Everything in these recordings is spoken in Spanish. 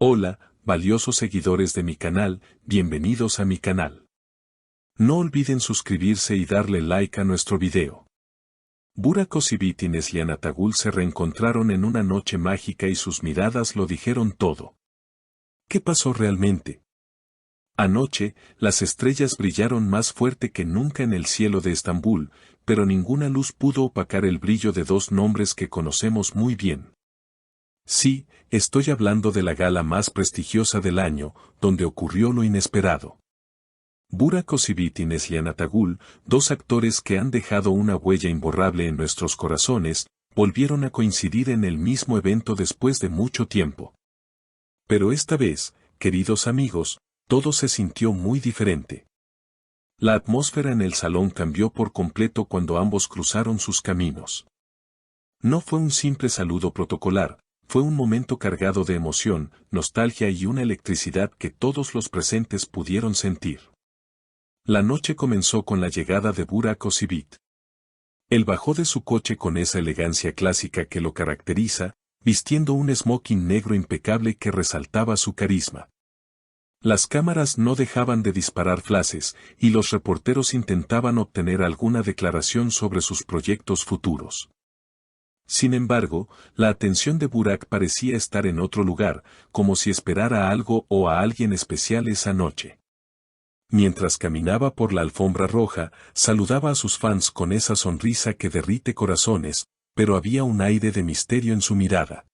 Hola, valiosos seguidores de mi canal, bienvenidos a mi canal. No olviden suscribirse y darle like a nuestro video. Burak Özçivit y Neslihan Atagül se reencontraron en una noche mágica y sus miradas lo dijeron todo. ¿Qué pasó realmente? Anoche, las estrellas brillaron más fuerte que nunca en el cielo de Estambul, pero ninguna luz pudo opacar el brillo de dos nombres que conocemos muy bien. Sí, estoy hablando de la gala más prestigiosa del año, donde ocurrió lo inesperado. Burak Özçivit y Neslihan Atagül, dos actores que han dejado una huella imborrable en nuestros corazones, volvieron a coincidir en el mismo evento después de mucho tiempo. Pero esta vez, queridos amigos, todo se sintió muy diferente. La atmósfera en el salón cambió por completo cuando ambos cruzaron sus caminos. No fue un simple saludo protocolar. Fue un momento cargado de emoción, nostalgia y una electricidad que todos los presentes pudieron sentir. La noche comenzó con la llegada de Burak Özçivit. Él bajó de su coche con esa elegancia clásica que lo caracteriza, vistiendo un smoking negro impecable que resaltaba su carisma. Las cámaras no dejaban de disparar flashes, y los reporteros intentaban obtener alguna declaración sobre sus proyectos futuros. Sin embargo, la atención de Burak parecía estar en otro lugar, como si esperara a algo o a alguien especial esa noche. Mientras caminaba por la alfombra roja, saludaba a sus fans con esa sonrisa que derrite corazones, pero había un aire de misterio en su mirada.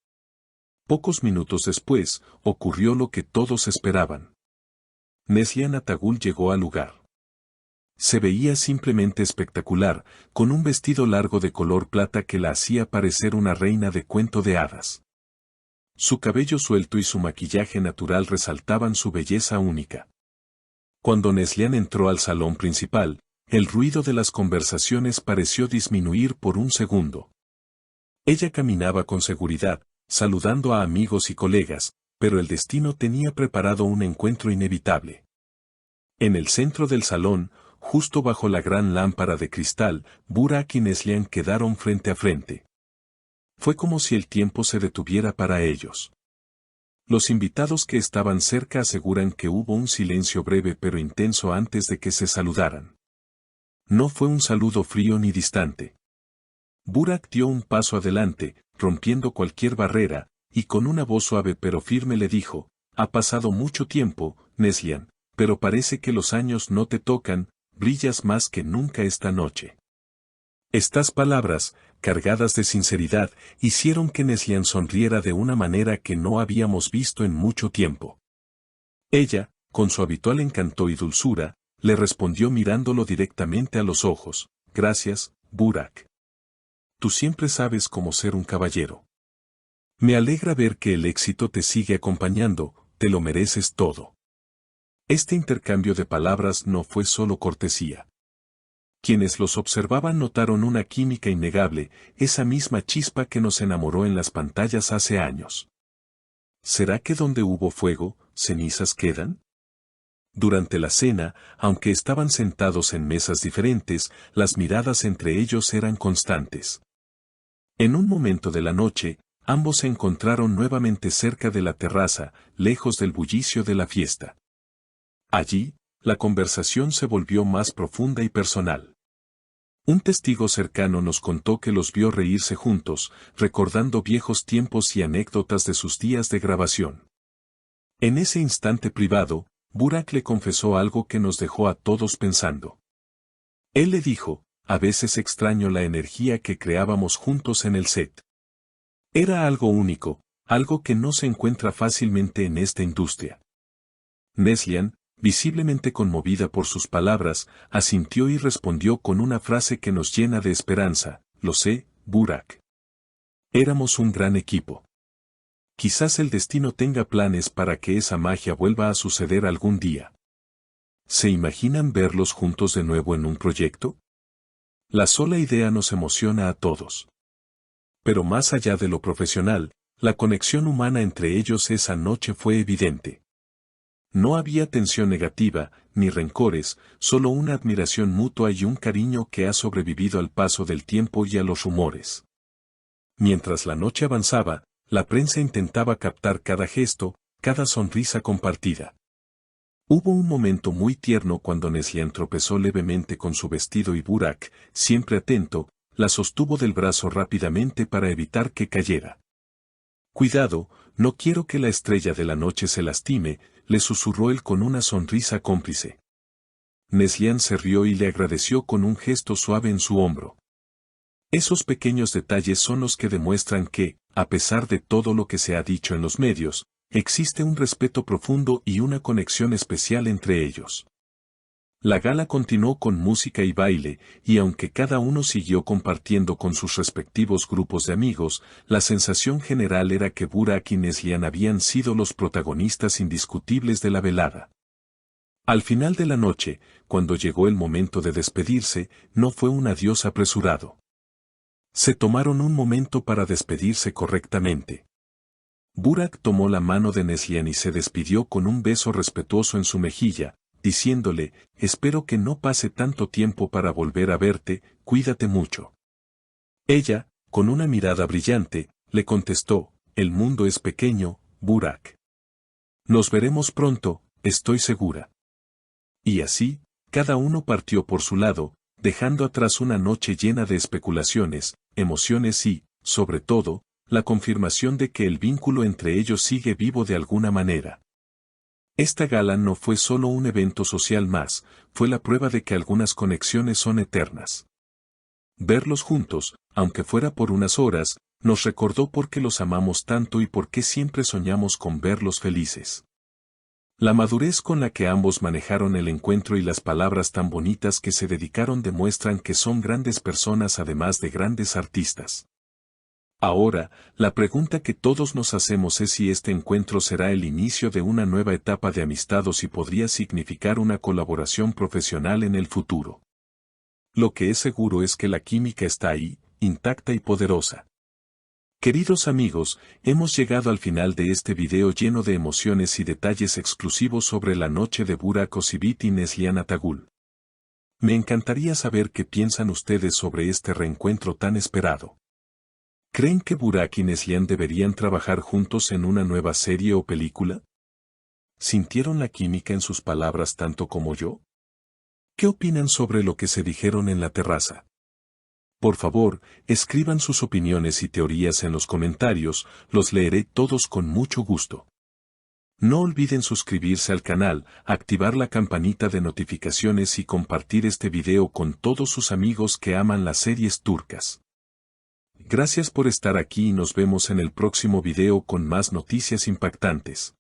Pocos minutos después, ocurrió lo que todos esperaban. Neslihan Atagül llegó al lugar. Se veía simplemente espectacular, con un vestido largo de color plata que la hacía parecer una reina de cuento de hadas. Su cabello suelto y su maquillaje natural resaltaban su belleza única. Cuando Neslihan entró al salón principal, el ruido de las conversaciones pareció disminuir por un segundo. Ella caminaba con seguridad, saludando a amigos y colegas, pero el destino tenía preparado un encuentro inevitable. En el centro del salón, justo bajo la gran lámpara de cristal, Burak y Neslihan quedaron frente a frente. Fue como si el tiempo se detuviera para ellos. Los invitados que estaban cerca aseguran que hubo un silencio breve pero intenso antes de que se saludaran. No fue un saludo frío ni distante. Burak dio un paso adelante, rompiendo cualquier barrera, y con una voz suave pero firme le dijo: «Ha pasado mucho tiempo, Neslihan, pero parece que los años no te tocan. Brillas más que nunca esta noche». Estas palabras, cargadas de sinceridad, hicieron que Neslihan sonriera de una manera que no habíamos visto en mucho tiempo. Ella, con su habitual encanto y dulzura, le respondió mirándolo directamente a los ojos: «Gracias, Burak. Tú siempre sabes cómo ser un caballero. Me alegra ver que el éxito te sigue acompañando, te lo mereces todo». Este intercambio de palabras no fue solo cortesía. Quienes los observaban notaron una química innegable, esa misma chispa que nos enamoró en las pantallas hace años. ¿Será que donde hubo fuego, cenizas quedan? Durante la cena, aunque estaban sentados en mesas diferentes, las miradas entre ellos eran constantes. En un momento de la noche, ambos se encontraron nuevamente cerca de la terraza, lejos del bullicio de la fiesta. Allí, la conversación se volvió más profunda y personal. Un testigo cercano nos contó que los vio reírse juntos, recordando viejos tiempos y anécdotas de sus días de grabación. En ese instante privado, Burak le confesó algo que nos dejó a todos pensando. Él le dijo: «A veces extraño la energía que creábamos juntos en el set. Era algo único, algo que no se encuentra fácilmente en esta industria». Neslihan, visiblemente conmovida por sus palabras, asintió y respondió con una frase que nos llena de esperanza: «Lo sé, Burak. Éramos un gran equipo. Quizás el destino tenga planes para que esa magia vuelva a suceder algún día». ¿Se imaginan verlos juntos de nuevo en un proyecto? La sola idea nos emociona a todos. Pero más allá de lo profesional, la conexión humana entre ellos esa noche fue evidente. No había tensión negativa, ni rencores, solo una admiración mutua y un cariño que ha sobrevivido al paso del tiempo y a los rumores. Mientras la noche avanzaba, la prensa intentaba captar cada gesto, cada sonrisa compartida. Hubo un momento muy tierno cuando Neslihan tropezó levemente con su vestido y Burak, siempre atento, la sostuvo del brazo rápidamente para evitar que cayera. «Cuidado, no quiero que la estrella de la noche se lastime», le susurró él con una sonrisa cómplice. Neslihan se rió y le agradeció con un gesto suave en su hombro. Esos pequeños detalles son los que demuestran que, a pesar de todo lo que se ha dicho en los medios, existe un respeto profundo y una conexión especial entre ellos. La gala continuó con música y baile, y aunque cada uno siguió compartiendo con sus respectivos grupos de amigos, la sensación general era que Burak y Neslihan habían sido los protagonistas indiscutibles de la velada. Al final de la noche, cuando llegó el momento de despedirse, no fue un adiós apresurado. Se tomaron un momento para despedirse correctamente. Burak tomó la mano de Neslihan y se despidió con un beso respetuoso en su mejilla, diciéndole, «Espero que no pase tanto tiempo para volver a verte, cuídate mucho». Ella, con una mirada brillante, le contestó, «El mundo es pequeño, Burak. Nos veremos pronto, estoy segura». Y así, cada uno partió por su lado, dejando atrás una noche llena de especulaciones, emociones y, sobre todo, la confirmación de que el vínculo entre ellos sigue vivo de alguna manera. Esta gala no fue solo un evento social más, fue la prueba de que algunas conexiones son eternas. Verlos juntos, aunque fuera por unas horas, nos recordó por qué los amamos tanto y por qué siempre soñamos con verlos felices. La madurez con la que ambos manejaron el encuentro y las palabras tan bonitas que se dedicaron demuestran que son grandes personas además de grandes artistas. Ahora, la pregunta que todos nos hacemos es si este encuentro será el inicio de una nueva etapa de amistad o si podría significar una colaboración profesional en el futuro. Lo que es seguro es que la química está ahí, intacta y poderosa. Queridos amigos, hemos llegado al final de este video lleno de emociones y detalles exclusivos sobre la noche de Burak Özçivit y Neslihan Atagül. Me encantaría saber qué piensan ustedes sobre este reencuentro tan esperado. ¿Creen que Burak y Neslihan deberían trabajar juntos en una nueva serie o película? ¿Sintieron la química en sus palabras tanto como yo? ¿Qué opinan sobre lo que se dijeron en la terraza? Por favor, escriban sus opiniones y teorías en los comentarios, los leeré todos con mucho gusto. No olviden suscribirse al canal, activar la campanita de notificaciones y compartir este video con todos sus amigos que aman las series turcas. Gracias por estar aquí y nos vemos en el próximo video con más noticias impactantes.